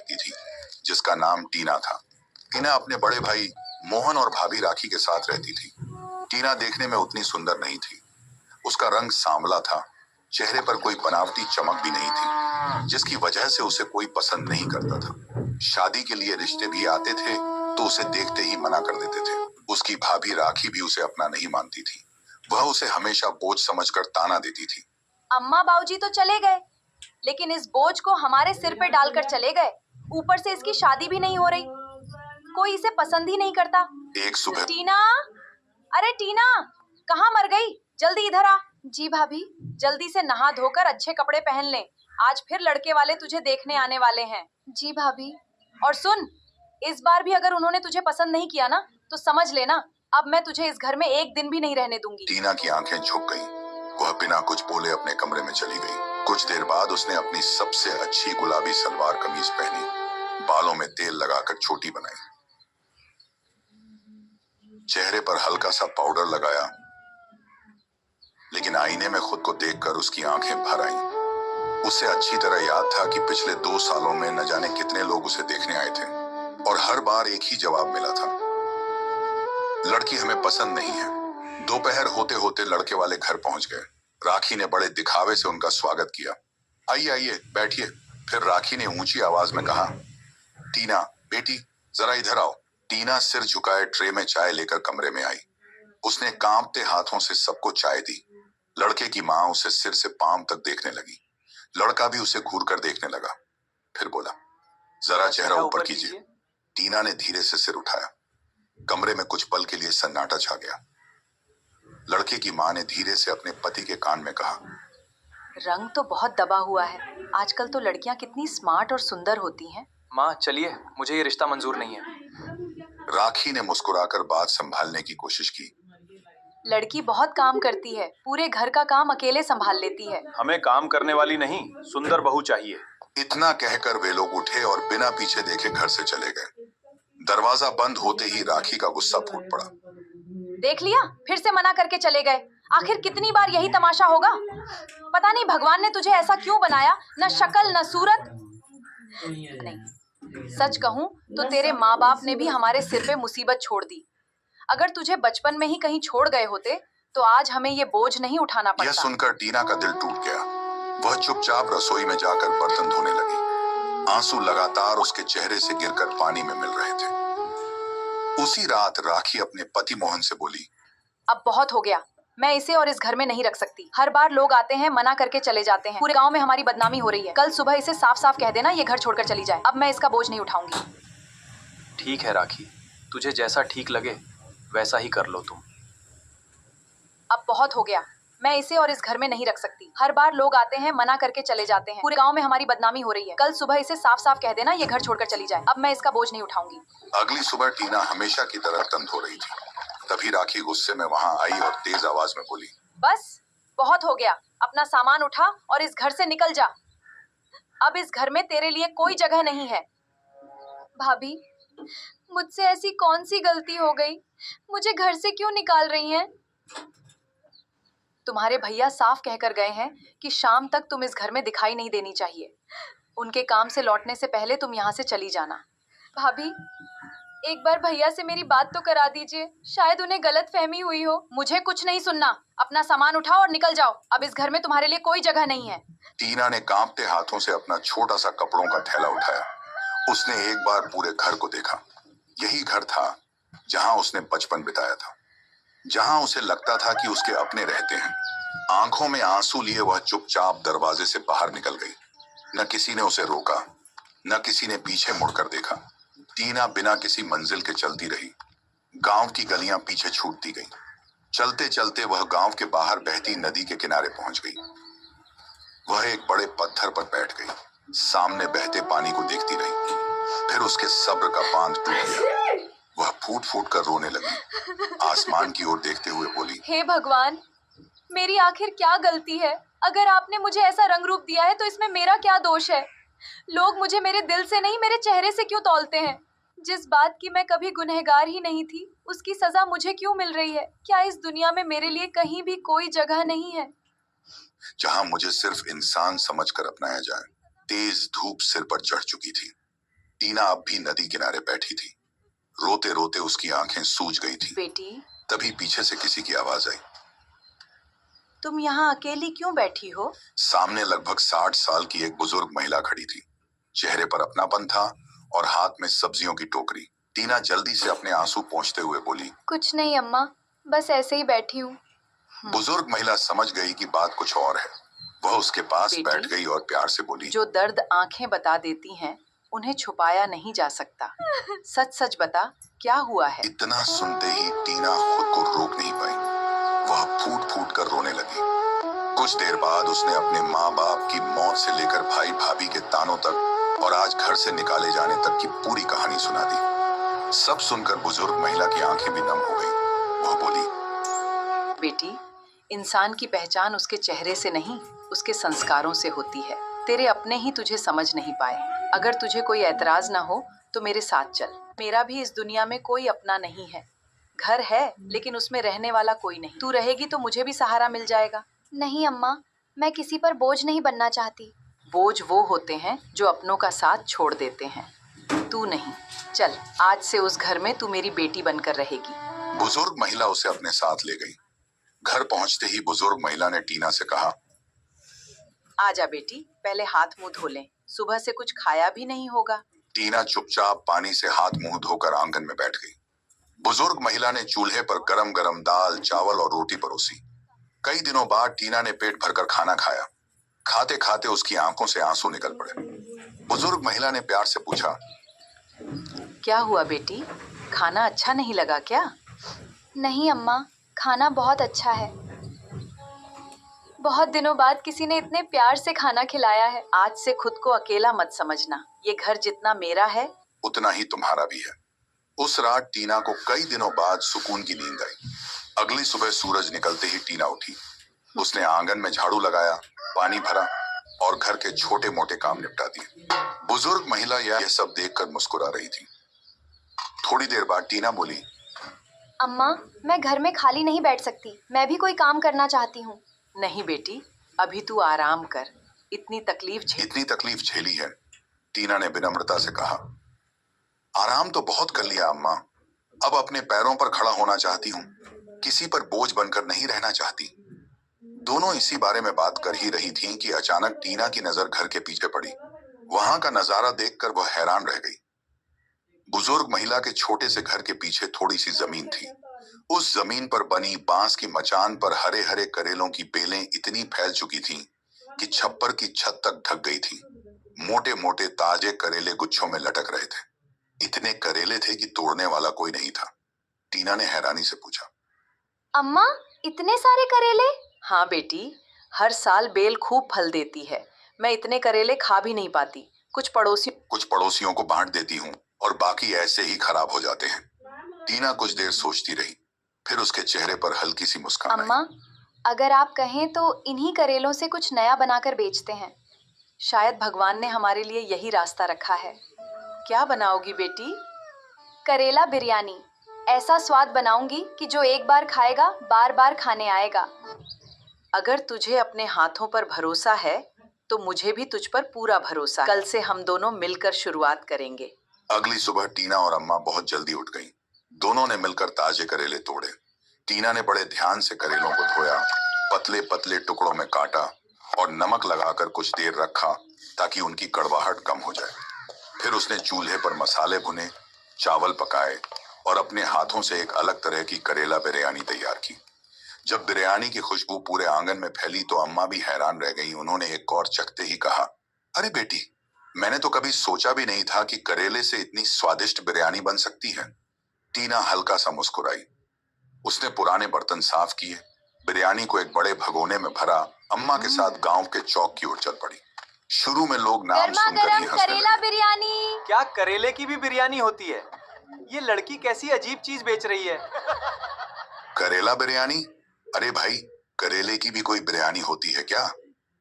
लगती थी, जिसका नाम टीना था। टीना अपने बड़े भाई मोहन और भाभी राखी के साथ रहती थी। टीना देखने में उतनी सुंदर नहीं थी। उसका रंग सांवला था, चेहरे पर कोई बनावटी चमक भी नहीं थी, जिसकी वजह से उसे कोई पसंद नहीं करता था। शादी के लिए रिश्ते भी आते थे तो उसे देखते ही मना कर देते थे। उसकी भाभी राखी भी उसे अपना नहीं मानती थी। वह उसे हमेशा बोझ समझकर ताना देती थी। अम्मा बाबूजी तो चले गए, लेकिन इस बोझ को हमारे सिर पे डालकर चले गए। ऊपर से इसकी शादी भी नहीं हो रही, कोई इसे पसंद ही नहीं करता। एक सुबह टीना, अरे टीना, कहाँ मर गई? जल्दी इधर आ। जी भाभी। जल्दी से नहा धोकर अच्छे कपड़े पहन ले, आज फिर लड़के वाले तुझे देखने आने वाले हैं। जी भाभी। और सुन, इस बार भी अगर उन्होंने तुझे पसंद नहीं किया ना, तो समझ लेना अब मैं तुझे इस घर में एक दिन भी नहीं रहने दूंगी। टीना की आंखें झुक गईं। वह बिना कुछ बोले अपने कमरे में चली गई। कुछ देर बाद उसने अपनी सबसे अच्छी गुलाबी सलवार कमीज पहनी, बालों में तेल लगाकर छोटी बनाई, चेहरे पर हल्का सा पाउडर लगाया, लेकिन आईने में खुद को देखकर उसकी आंखें भर आईं। उसे अच्छी तरह याद था कि पिछले 2 सालों में न जाने कितने लोग उसे देखने आए थे और हर बार एक ही जवाब मिला था, लड़की हमें पसंद नहीं है। दोपहर होते होते लड़के वाले घर पहुंच गए। राखी ने बड़े दिखावे से उनका स्वागत किया। आइए आइए बैठिए। फिर राखी ने ऊंची आवाज में कहा, टीना बेटी जरा इधर आओ। टीना सिर झुकाए ट्रे में चाय लेकर कमरे में आई। उसने कांपते हाथों से सबको चाय दी। लड़के की माँ उसे सिर से पांव तक देखने लगी। लड़का भी उसे घूर कर देखने लगा। फिर बोला, जरा चेहरा ऊपर कीजिए। टीना ने धीरे से सिर उठाया। कमरे में कुछ पल के लिए सन्नाटा छा गया। लड़के की माँ ने धीरे से अपने पति के कान में कहा, रंग तो बहुत दबा हुआ है। आजकल तो लड़कियां कितनी स्मार्ट और सुंदर होती हैं। माँ चलिए, मुझे ये रिश्ता मंजूर नहीं है। राखी ने मुस्कुराकर बात संभालने की कोशिश की। लड़की बहुत काम करती है, पूरे घर का काम अकेले संभाल लेती है। हमें काम करने वाली नहीं, सुंदर बहू चाहिए। इतना कहकर वे लोग उठे और बिना पीछे देखे घर से चले गए। दरवाजा बंद होते ही राखी का गुस्सा फूट पड़ा। देख लिया, फिर से मना करके चले गए। आखिर कितनी बार यही तमाशा होगा? पता नहीं भगवान ने तुझे ऐसा क्यों बनाया, न शक्ल न सूरत। नहीं, सच कहूं तो तेरे माँ बाप ने भी हमारे सिर पे मुसीबत छोड़ दी। अगर तुझे बचपन में ही कहीं छोड़ गए होते तो आज हमें ये बोझ नहीं उठाना पड़ता। यह सुनकर टीना का दिल टूट गया। वह चुपचाप रसोई में जाकर बर्तन धोने लगी। आंसू लगातार उसके चेहरे से गिरकर पानी में मिल रहे थे। उसी रात राखी अपने पति मोहन से बोली, अब बहुत हो गया, मैं इसे और इस घर में नहीं रख सकती। हर बार लोग आते हैं, मना करके चले जाते हैं। पूरे गांव में हमारी बदनामी हो रही है। कल सुबह इसे साफ साफ कह देना ये घर छोड़कर चली जाए। अब मैं इसका बोझ नहीं उठाऊंगी। ठीक है राखी, तुझे जैसा ठीक लगे वैसा ही कर लो तुम। अब बहुत हो गया, मैं इसे और इस घर में नहीं रख सकती। हर बार लोग आते हैं, मना करके चले जाते हैं। पूरे गांव में हमारी बदनामी हो रही है। कल सुबह इसे साफ साफ कह देना ये घर छोड़कर चली जाए। अब मैं इसका बोझ नहीं उठाऊंगी। अगली सुबह टीना हमेशा की तरह तंग हो रही थी। तभी राखी गुस्से में वहां आई और तेज आवाज में बोली, बस बहुत हो गया, अपना सामान उठा और इस घर से निकल जा। अब इस घर में तेरे लिए कोई जगह नहीं है। भाभी, मुझसे ऐसी कौन सी गलती हो गई? मुझे घर से क्यों निकाल रही हैं? तुम्हारे भैया साफ कहकर गए हैं कि शाम तक तुम इस घर में दिखाई नहीं देनी चाहिए। उनके काम से लौटने से पहले तुम यहाँ से चली जाना। भाभी, एक बार भैया से मेरी बात तो करा दीजिए, शायद उन्हें गलत फहमी हुई हो। मुझे कुछ नहीं सुनना, अपना सामान उठाओ और निकल जाओ। अब इस घर में तुम्हारे लिए कोई जगह नहीं है। टीना ने कांपते हाथों से अपना छोटा सा कपड़ों का थैला उठाया। उसने एक बार पूरे घर को देखा। यही घर था जहां उसने बचपन बिताया था, जहां उसे लगता था कि उसके अपने रहते हैं। आंखों में आंसू लिए वह चुपचाप दरवाजे से बाहर निकल गई। न किसी ने उसे रोका, न किसी ने पीछे मुड़कर देखा। टीना बिना किसी मंजिल के चलती रही। गांव की गलियां पीछे छूटती गईं। चलते चलते वह गांव के बाहर बहती नदी के किनारे पहुंच गई। वह एक बड़े पत्थर पर बैठ गई, सामने बहते पानी को देखती रही। फिर उसके सब्र का बांध टूट गया। वह फूट फूट कर रोने लगी। आसमान की ओर देखते हुए बोली, हे भगवान, मेरी आखिर क्या गलती है? अगर आपने मुझे ऐसा रंग रूप दिया है तो इसमें मेरा क्या दोष है? लोग मुझे मेरे दिल से नहीं, मेरे चेहरे से क्यों तौलते हैं? जिस बात की मैं कभी गुनहगार ही नहीं थी, उसकी सजा मुझे क्यों मिल रही है? क्या इस दुनिया में मेरे लिए कहीं भी कोई जगह नहीं है? जहां मुझे सिर्फ इंसान समझकर अपनाया जाए। तेज धूप सिर पर चढ़ चुकी थी। टीना अब भी नदी किनारे बैठी थी। रोते रोते उसकी आंखें सूज गई थी। बेटी, तभी पीछे से किसी की आवाज आई। तुम यहाँ अकेली क्यों बैठी हो? सामने लगभग 60 साल की एक बुजुर्ग महिला खड़ी थी। चेहरे पर अपनापन था और हाथ में सब्जियों की टोकरी। टीना जल्दी से अपने आंसू पोंछते हुए बोली, कुछ नहीं अम्मा, बस ऐसे ही बैठी हूँ। बुजुर्ग महिला समझ गई कि बात कुछ और है। वह उसके पास बेटी, बैठ गई और प्यार से बोली, जो दर्द आंखें बता देती हैं, उन्हें छुपाया नहीं जा सकता। सच सच बता, क्या हुआ है? इतना सुनते ही टीना खुद को रोक नहीं पाई। वह फूट फूट कर रोने लगी। कुछ देर बाद उसने अपने माँ बाप की मौत से लेकर भाई भाभी के तानों तक और आज घर से निकाले जाने तक की पूरी कहानी सुना दी। सब सुनकर बुजुर्ग महिला की आंखें भी नम हो गई। वह बोली, बेटी, इंसान की पहचान उसके चेहरे से नहीं, उसके संस्कारों से होती है। तेरे अपने ही तुझे समझ नहीं पाए। अगर तुझे कोई एतराज ना हो तो मेरे साथ चल। मेरा भी इस दुनिया में कोई अपना नहीं है। घर है लेकिन उसमें रहने वाला कोई नहीं। तू रहेगी तो मुझे भी सहारा मिल जाएगा। नहीं अम्मा, मैं किसी पर बोझ नहीं बनना चाहती। बोझ वो होते हैं जो अपनों का साथ छोड़ देते हैं, तू नहीं। चल, आज से उस घर में तू मेरी बेटी बनकर रहेगी। बुजुर्ग महिला उसे अपने साथ ले गई। घर पहुंचते ही बुजुर्ग महिला ने टीना से कहा, आजा बेटी, पहले हाथ मुंह धो लें। सुबह से कुछ खाया भी नहीं होगा। टीना चुपचाप पानी से हाथ मुंह धोकर आंगन में बैठ गई। बुजुर्ग महिला ने चूल्हे पर गरम गरम दाल, चावल और रोटी परोसी। कई दिनों बाद टीना ने पेट भरकर खाना खाया। खाते खाते उसकी आंखों से आंसू निकल पड़े। बुजुर्ग महिला ने प्यार से पूछा, क्या हुआ बेटी, खाना अच्छा नहीं लगा क्या? नहीं अम्मा, खाना बहुत अच्छा है। बहुत दिनों बाद किसी ने इतने प्यार से खाना खिलाया है। आज से खुद को अकेला मत समझना। ये घर जितना मेरा है उतना ही तुम्हारा भी है। उस रात टीना को कई दिनों बाद सुकून की नींद आई। अगली सुबह सूरज निकलते ही टीना उठी। उसने आंगन में झाड़ू लगाया, पानी भरा और घर के छोटे मोटे काम निपटा दिए। बुजुर्ग महिला यह सब देखकर मुस्कुरा रही थी। थोड़ी देर बाद टीना बोली, अम्मा, मैं घर में खाली नहीं बैठ सकती। मैं भी कोई काम करना चाहती हूँ। नहीं बेटी, अभी तू आराम कर। इतनी तकलीफ झेली है, टीना ने विनम्रता से कहा। आराम तो बहुत कर लिया अम्मा, अब अपने पैरों पर खड़ा होना चाहती हूँ। किसी पर बोझ बनकर नहीं रहना चाहती। दोनों इसी बारे में बात कर ही रही थीं कि अचानक टीना की नजर घर के पीछे पड़ी। वहां का नजारा देखकर वह हैरान रह गई। बुजुर्ग महिला के छोटे से घर के पीछे थोड़ी सी जमीन थी। उस जमीन पर बनी बांस की मचान पर हरे हरे करेलों की बेलें इतनी फैल चुकी थीं कि छप्पर की छत तक ढक गई थी। मोटे मोटे ताजे करेले गुच्छों में लटक रहे थे। इतने करेले थे कि तोड़ने वाला कोई नहीं था। टीना ने हैरानी से पूछा, अम्मा, इतने सारे करेले? हाँ बेटी, हर साल बेल खूब फल देती है। मैं इतने करेले खा भी नहीं पाती। कुछ पड़ोसियों को बांट देती हूँ और बाकी ऐसे ही खराब हो जाते हैं। टीना कुछ देर सोचती रही, फिर उसके चेहरे पर हल्की सी मुस्कान आई। अम्मा, अगर आप कहें तो इन्हीं करेलों से कुछ नया बनाकर बेचते हैं। शायद भगवान ने हमारे लिए यही रास्ता रखा है। क्या बनाओगी बेटी? करेला बिरयानी। ऐसा स्वाद बनाऊंगी कि जो एक बार खाएगा बार बार खाने आएगा। अगर तुझे अपने हाथों पर भरोसा है तो मुझे भी तुझ पर पूरा भरोसा है। कल से हम दोनों मिलकर शुरुआत करेंगे। अगली सुबह टीना और अम्मा बहुत जल्दी उठ गईं। दोनों ने मिलकर ताजे करेले तोड़े। टीना ने बड़े ध्यान से करेलों को धोया, पतले पतले टुकड़ों में काटा और नमक लगाकर कुछ देर रखा ताकि उनकी कड़वाहट कम हो जाए। फिर उसने चूल्हे पर मसाले भुने, चावल पकाए और अपने हाथों से एक अलग तरह की करेला बिरयानी तैयार की। जब बिरयानी की खुशबू पूरे आंगन में फैली तो अम्मा भी हैरान रह गईं। उन्होंने एक और चखते ही कहा, अरे बेटी, मैंने तो कभी सोचा भी नहीं था कि करेले से इतनी स्वादिष्ट बिरयानी बन सकती है। टीना हल्का सा मुस्कुराई। उसने पुराने बर्तन साफ किए, बिरयानी को एक बड़े भगोने में भरा, अम्मा के साथ गांव के चौक की ओर चल पड़ी। शुरू में लोग नाम गर्मा सुनकर ही गर्म हंसने करेला लगे। बिरयानी। क्या करेले की भी बिरयानी होती है? ये लड़की कैसी अजीब चीज बेच रही है। करेला बिरयानी? अरे भाई, करेले की भी कोई बिरयानी होती है क्या?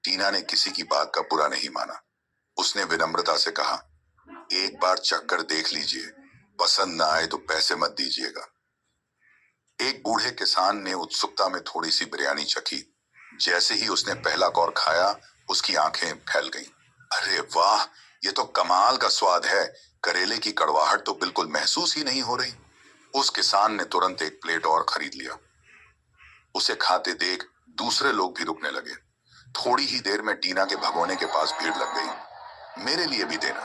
टीना ने किसी की बात का बुरा नहीं माना। उसने विनम्रता से कहा, एक बार चखकर देख लीजिए, पसंद ना आए तो पैसे मत दीजिएगा। एक बूढ़े किसान ने उत्सुकता में थोड़ी सी बिरयानी चखी। जैसे ही उसने पहला कौर खाया, उसकी आंखें फैल गईं। अरे वाह, ये तो कमाल का स्वाद है। करेले की कड़वाहट तो बिल्कुल महसूस ही नहीं हो रही। उस किसान ने तुरंत एक प्लेट और खरीद लिया। उसे खाते देख दूसरे लोग भी रुकने लगे। थोड़ी ही देर में टीना के भगोने के पास भीड़ लग गई। मेरे लिए भी देना।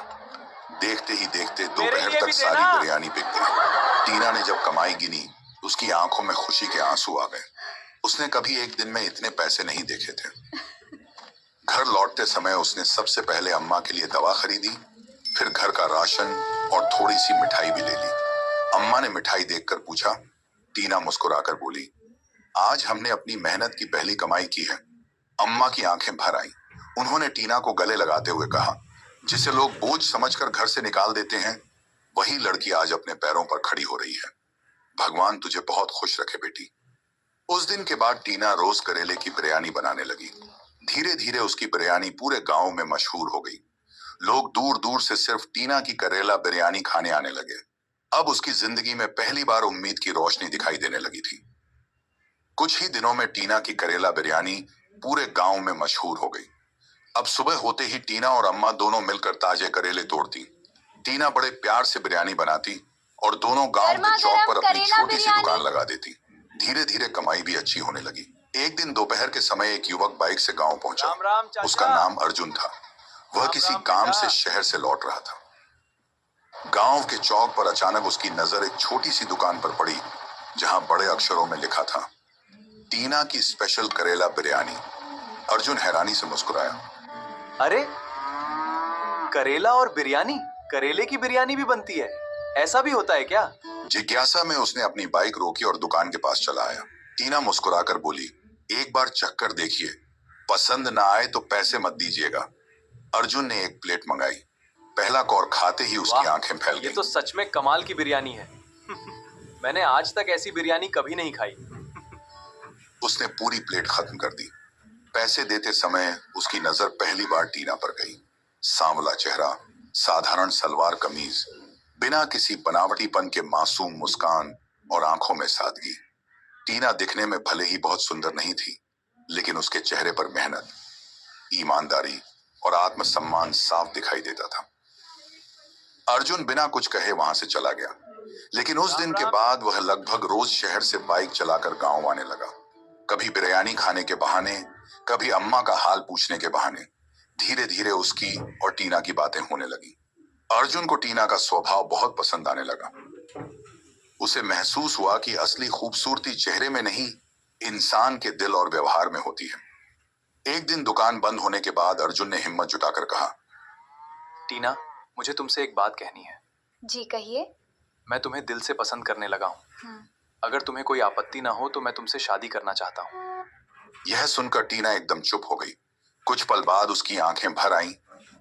देखते ही देखते दोपहर तक सारी बिरयानी बिक गई। टीना ने जब कमाई गिनी, उसकी आंखों में खुशी के आंसू आ गए। उसने कभी एक दिन में इतने पैसे नहीं देखे थे। घर लौटते समय उसने सबसे पहले अम्मा के लिए दवा खरीदी, फिर घर का राशन और थोड़ी सी मिठाई भी ले ली। अम्मा ने मिठाई देखकर पूछा। टीना मुस्कुराकर बोली, आज हमने अपनी मेहनत की पहली कमाई की है। अम्मा की आंखें भर आईं। उन्होंने टीना को गले लगाते हुए कहा, जिसे लोग बोझ समझकर घर से निकाल देते हैं, वही लड़की आज अपने पैरों पर खड़ी हो रही है। भगवान तुझे बहुत खुश रखे बेटी। उस दिन के बाद टीना रोज करेले की बिरयानी बनाने लगी। धीरे धीरे उसकी बिरयानी पूरे गांव में मशहूर हो गई। लोग दूर दूर से सिर्फ टीना की करेला बिरयानी खाने आने लगे। अब उसकी जिंदगी में पहली बार उम्मीद की रोशनी दिखाई देने लगी थी। कुछ ही दिनों में टीना की करेला बिरयानी पूरे गांव में मशहूर हो गई। अब सुबह होते ही टीना और अम्मा दोनों मिलकर ताजे करेले तोड़ती। टीना बड़े प्यार से बिरयानी बनाती और दोनों गांव के चौक पर अपनी छोटी सी दुकान लगा देती। धीरे धीरे कमाई भी अच्छी होने लगी। एक दिन दोपहर के समय एक युवक बाइक से गांव पहुंचा। उसका नाम अर्जुन था। वह किसी काम से शहर से लौट रहा था। गांव के चौक पर अचानक उसकी नजर एक छोटी सी दुकान पर पड़ी, जहां बड़े अक्षरों में लिखा था, टीना की स्पेशल करेला बिरयानी। अर्जुन हैरानी से मुस्कुराया। अरे, करेला और बिरयानी? करेले की बिरयानी भी बनती है? ऐसा भी होता है क्या? जिज्ञासा में उसने अपनी बाइक रोकी और दुकान के पास चला आया। टीना मुस्कुराकर बोली, एक बार चक्कर देखिए, पसंद ना आए तो पैसे मत दीजिएगा। अर्जुन ने एक प्लेट मंगाई। पहला कौर खाते ही उसकी आंखें फैल गईं। ये तो सच में कमाल की बिरयानी है। मैंने आज तक ऐसी बिरयानी कभी नहीं खाई। उसने पूरी प्लेट खत्म कर दी। पैसे देते समय उसकी नजर पहली बार टीना पर गई। सांवला चेहरा, साधारण सलवार कमीज, बिना किसी बनावटीपन के मासूम मुस्कान और आंखों में सादगी। टीना दिखने में भले ही बहुत सुंदर नहीं थी, लेकिन उसके चेहरे पर मेहनत, ईमानदारी और आत्मसम्मान साफ दिखाई देता था। अर्जुन बिना कुछ कहे वहां से चला गया, लेकिन उस दिन के बाद वह लगभग रोज शहर से बाइक चलाकर गांव आने लगा। कभी बिरयानी खाने के बहाने, कभी अम्मा का हाल पूछने के बहाने। धीरे धीरे उसकी और टीना की बातें होने लगी। अर्जुन को टीना का स्वभाव बहुत पसंद आने लगा। उसे महसूस हुआ कि असली खूबसूरती चेहरे में नहीं, इंसान के दिल और व्यवहार में होती है। एक दिन दुकान बंद होने के बाद अर्जुन ने हिम्मत जुटाकर कहा, टीना, मुझे तुमसे एक बात कहनी है। जी कहिए। मैं तुम्हें दिल से पसंद करने लगा हूँ। अगर तुम्हें कोई आपत्ति ना हो तो मैं तुमसे शादी करना चाहता हूँ। यह सुनकर टीना एकदम चुप हो गई। कुछ पल बाद उसकी आंखें भर आईं।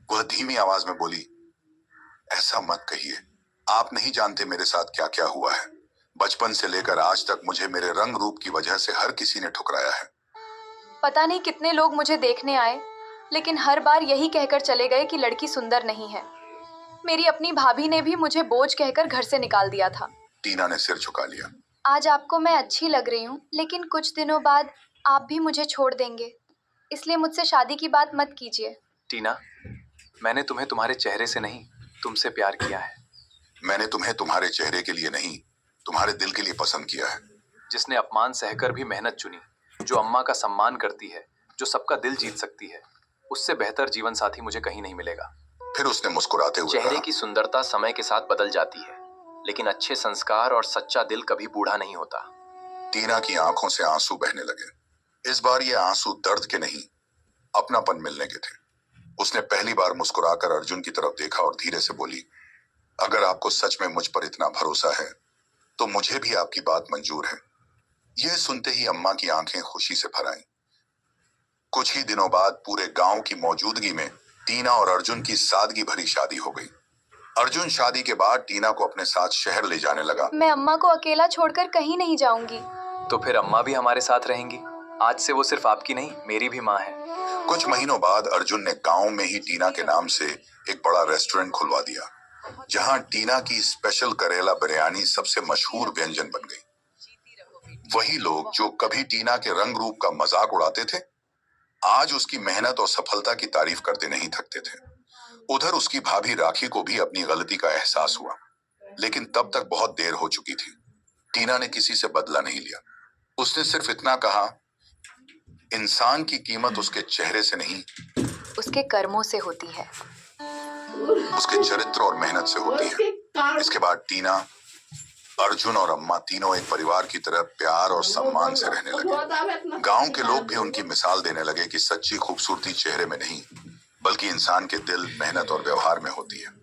वह धीमी आवाज में बोली, ऐसा मत कहिए। आप नहीं जानते मेरे साथ क्या क्या हुआ है। बचपन से लेकर आज तक मुझे मेरे रंग रूप की वजह से हर किसी ने ठुकराया है। पता नहीं कितने लोग मुझे देखने आए, लेकिन हर बार यही कहकर चले गए कि लड़की सुंदर नहीं है। मेरी अपनी भाभी ने भी मुझे बोझ कहकर घर से निकाल दिया था। टीना ने सिर झुका लिया। आज आपको मैं अच्छी लग रही हूँ, लेकिन कुछ दिनों बाद आप भी मुझे छोड़ देंगे, इसलिए मुझसे शादी की बात मत कीजिए। टीना, मैंने तुम्हें तुम्हारे चेहरे से नहीं, तुमसे प्यार किया है। मैंने तुम्हें तुम्हारे चेहरे के लिए नहीं, तुम्हारे दिल के लिए पसंद किया है। जिसने अपमान सहकर भी मेहनत चुनी, जो अम्मा का सम्मान करती है, जो सबका दिल जीत सकती है, उससे बेहतर जीवन साथी मुझे कहीं नहीं मिलेगा। फिर उसने मुस्कुराते हुए चेहरे कहा, की सुंदरता समय के साथ बदल जाती है, लेकिन अच्छे संस्कार और सच्चा दिल कभी बूढ़ा नहीं होता। टीना की आंखों से आंसू बहने लगे। इस बार ये आंसू दर्द के नहीं, अपनापन मिलने के थे। उसने पहली बार मुस्कुराकर अर्जुन की तरफ देखा और धीरे से बोली, अगर आपको सच में मुझ पर इतना भरोसा है तो मुझे भी आपकी बात मंजूर है। यह सुनते ही अम्मा की आंखें खुशी से भर आईं। कुछ ही दिनों बाद पूरे गांव की मौजूदगी में टीना और अर्जुन की सादगी भरी शादी हो गई। अर्जुन शादी के बाद टीना को अपने साथ शहर ले जाने लगा। मैं अम्मा को अकेला छोड़कर कहीं नहीं जाऊंगी। तो फिर अम्मा भी हमारे साथ रहेंगी। आज से वो सिर्फ आपकी नहीं, मेरी भी माँ है। कुछ महीनों बाद अर्जुन ने गांव में ही टीना के नाम से एक बड़ा रेस्टोरेंट खुलवा दिया, जहां टीना की स्पेशल करेला बिरयानी सबसे मशहूर व्यंजन बन गई। वही लोग जो कभी टीना के रंग रूप का मजाक उड़ाते थे, आज उसकी मेहनत और सफलता की तारीफ करते नहीं थकते थे। उधर उसकी भाभी राखी को भी अपनी गलती का एहसास हुआ, लेकिन तब तक बहुत देर हो चुकी थी। टीना ने किसी से बदला नहीं लिया। उसने सिर्फ इतना कहा, इंसान की कीमत उसके चेहरे से नहीं, उसके कर्मों से होती है। उसके चरित्र और मेहनत से होती है। इसके बाद टीना, अर्जुन और अम्मा तीनों एक परिवार की तरह प्यार और सम्मान से रहने लगे। गांव के लोग भी उनकी मिसाल देने लगे कि सच्ची खूबसूरती चेहरे में नहीं, बल्कि इंसान के दिल, मेहनत और व्यवहार में होती है।